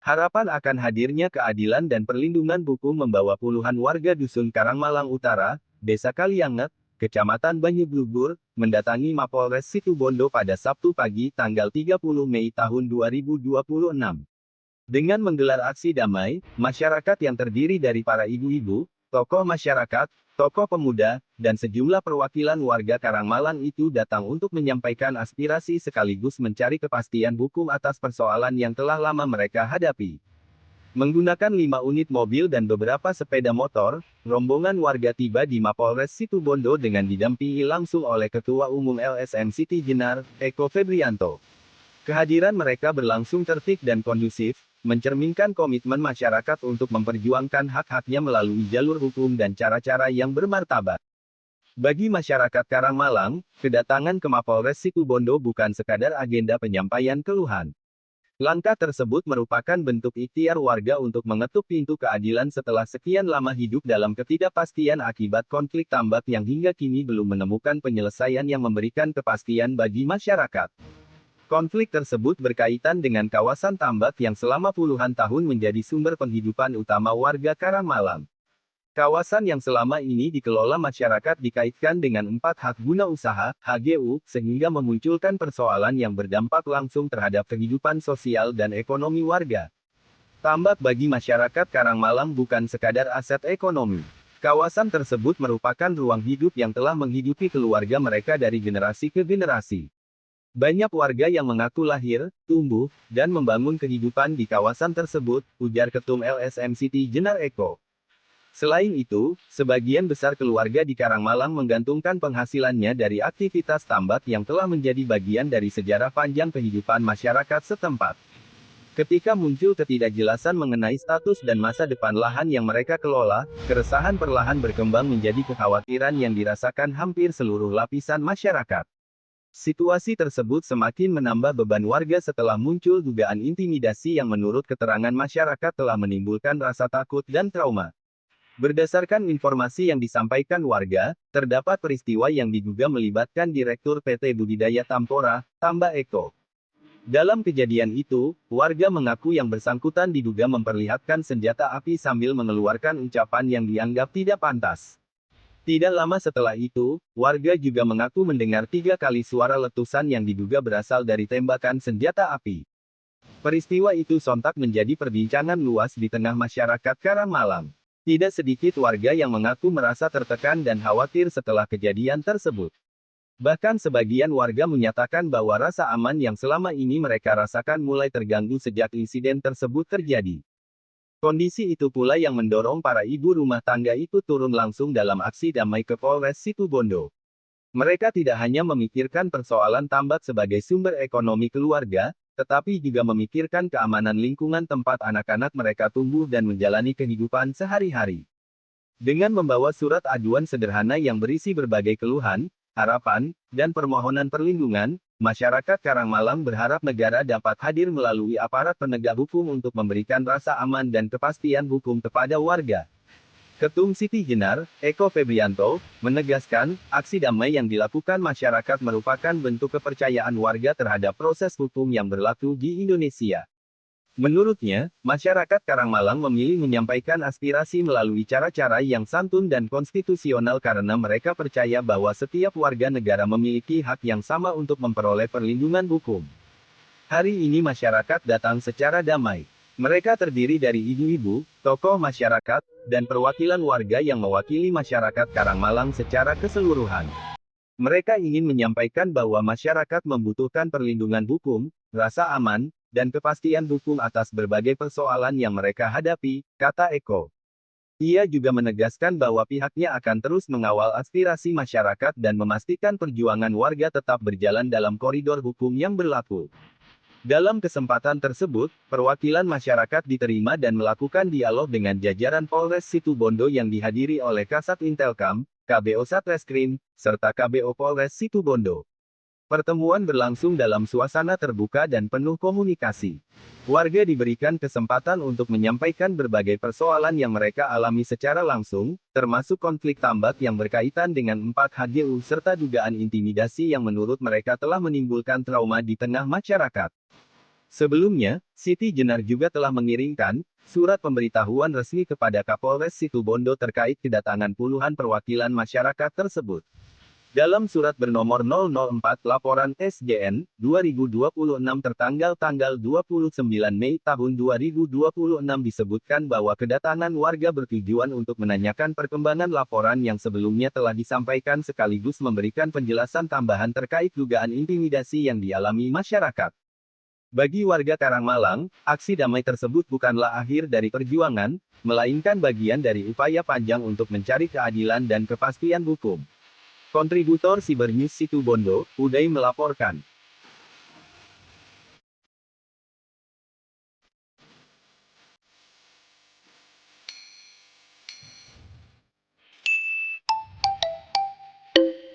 Harapan akan hadirnya keadilan dan perlindungan hukum membawa puluhan warga Dusun Karangmalang Utara, Desa Kalianget, Kecamatan Banyublugur, mendatangi Mapolres Situbondo pada Sabtu pagi tanggal 30 Mei tahun 2026. Dengan menggelar aksi damai, masyarakat yang terdiri dari para ibu-ibu, tokoh masyarakat, tokoh pemuda, dan sejumlah perwakilan warga Karangmalang itu datang untuk menyampaikan aspirasi sekaligus mencari kepastian hukum atas persoalan yang telah lama mereka hadapi. Menggunakan 5 unit mobil dan beberapa sepeda motor, rombongan warga tiba di Mapolres Situbondo dengan didampingi langsung oleh Ketua Umum LSM Siti Jenar, Eko Febrianto. Kehadiran mereka berlangsung tertib dan kondusif, mencerminkan komitmen masyarakat untuk memperjuangkan hak-haknya melalui jalur hukum dan cara-cara yang bermartabat. Bagi masyarakat Karangmalang, kedatangan ke Mapolres Situbondo bukan sekadar agenda penyampaian keluhan. Langkah tersebut merupakan bentuk ikhtiar warga untuk mengetuk pintu keadilan setelah sekian lama hidup dalam ketidakpastian akibat konflik tambak yang hingga kini belum menemukan penyelesaian yang memberikan kepastian bagi masyarakat. Konflik tersebut berkaitan dengan kawasan tambak yang selama puluhan tahun menjadi sumber penghidupan utama warga Karangmalang. Kawasan yang selama ini dikelola masyarakat dikaitkan dengan 4 hak guna usaha, HGU, sehingga memunculkan persoalan yang berdampak langsung terhadap kehidupan sosial dan ekonomi warga. Tambak bagi masyarakat Karangmalang bukan sekadar aset ekonomi. Kawasan tersebut merupakan ruang hidup yang telah menghidupi keluarga mereka dari generasi ke generasi. Banyak warga yang mengaku lahir, tumbuh, dan membangun kehidupan di kawasan tersebut, ujar Ketum LSM Siti Jenar Eko. Selain itu, sebagian besar keluarga di Karangmalang menggantungkan penghasilannya dari aktivitas tambak yang telah menjadi bagian dari sejarah panjang kehidupan masyarakat setempat. Ketika muncul ketidakjelasan mengenai status dan masa depan lahan yang mereka kelola, keresahan perlahan berkembang menjadi kekhawatiran yang dirasakan hampir seluruh lapisan masyarakat. Situasi tersebut semakin menambah beban warga setelah muncul dugaan intimidasi yang menurut keterangan masyarakat telah menimbulkan rasa takut dan trauma. Berdasarkan informasi yang disampaikan warga, terdapat peristiwa yang diduga melibatkan Direktur PT Budidaya Tampora, Tamba Eko. Dalam kejadian itu, warga mengaku yang bersangkutan diduga memperlihatkan senjata api sambil mengeluarkan ucapan yang dianggap tidak pantas. Tidak lama setelah itu, warga juga mengaku mendengar 3 kali suara letusan yang diduga berasal dari tembakan senjata api. Peristiwa itu sontak menjadi perbincangan luas di tengah masyarakat Karangmalang. Tidak sedikit warga yang mengaku merasa tertekan dan khawatir setelah kejadian tersebut. Bahkan sebagian warga menyatakan bahwa rasa aman yang selama ini mereka rasakan mulai terganggu sejak insiden tersebut terjadi. Kondisi itu pula yang mendorong para ibu rumah tangga itu turun langsung dalam aksi damai ke Polres Situbondo. Mereka tidak hanya memikirkan persoalan tambak sebagai sumber ekonomi keluarga, tetapi juga memikirkan keamanan lingkungan tempat anak-anak mereka tumbuh dan menjalani kehidupan sehari-hari. Dengan membawa surat aduan sederhana yang berisi berbagai keluhan, harapan, dan permohonan perlindungan, masyarakat Karangmalang berharap negara dapat hadir melalui aparat penegak hukum untuk memberikan rasa aman dan kepastian hukum kepada warga. Ketum Siti Jenar, Eko Febrianto, menegaskan, aksi damai yang dilakukan masyarakat merupakan bentuk kepercayaan warga terhadap proses hukum yang berlaku di Indonesia. Menurutnya, masyarakat Karangmalang memilih menyampaikan aspirasi melalui cara-cara yang santun dan konstitusional karena mereka percaya bahwa setiap warga negara memiliki hak yang sama untuk memperoleh perlindungan hukum. Hari ini masyarakat datang secara damai. Mereka terdiri dari ibu-ibu, tokoh masyarakat, dan perwakilan warga yang mewakili masyarakat Karangmalang secara keseluruhan. Mereka ingin menyampaikan bahwa masyarakat membutuhkan perlindungan hukum, rasa aman, dan kepastian hukum atas berbagai persoalan yang mereka hadapi, kata Eko. Ia juga menegaskan bahwa pihaknya akan terus mengawal aspirasi masyarakat dan memastikan perjuangan warga tetap berjalan dalam koridor hukum yang berlaku. Dalam kesempatan tersebut, perwakilan masyarakat diterima dan melakukan dialog dengan jajaran Polres Situbondo yang dihadiri oleh Kasat Intelkam, KBO Satreskrim, serta KBO Polres Situbondo. Pertemuan berlangsung dalam suasana terbuka dan penuh komunikasi. Warga diberikan kesempatan untuk menyampaikan berbagai persoalan yang mereka alami secara langsung, termasuk konflik tambak yang berkaitan dengan 4 HGU serta dugaan intimidasi yang menurut mereka telah menimbulkan trauma di tengah masyarakat. Sebelumnya, Siti Jenar juga telah mengirimkan surat pemberitahuan resmi kepada Kapolres Situbondo terkait kedatangan puluhan perwakilan masyarakat tersebut. Dalam surat bernomor 004 laporan SJN 2026 tertanggal tanggal 29 Mei tahun 2026 disebutkan bahwa kedatangan warga bertujuan untuk menanyakan perkembangan laporan yang sebelumnya telah disampaikan sekaligus memberikan penjelasan tambahan terkait dugaan intimidasi yang dialami masyarakat. Bagi warga Karangmalang, aksi damai tersebut bukanlah akhir dari perjuangan, melainkan bagian dari upaya panjang untuk mencari keadilan dan kepastian hukum. Kontributor Sibernews Situbondo, Uday melaporkan.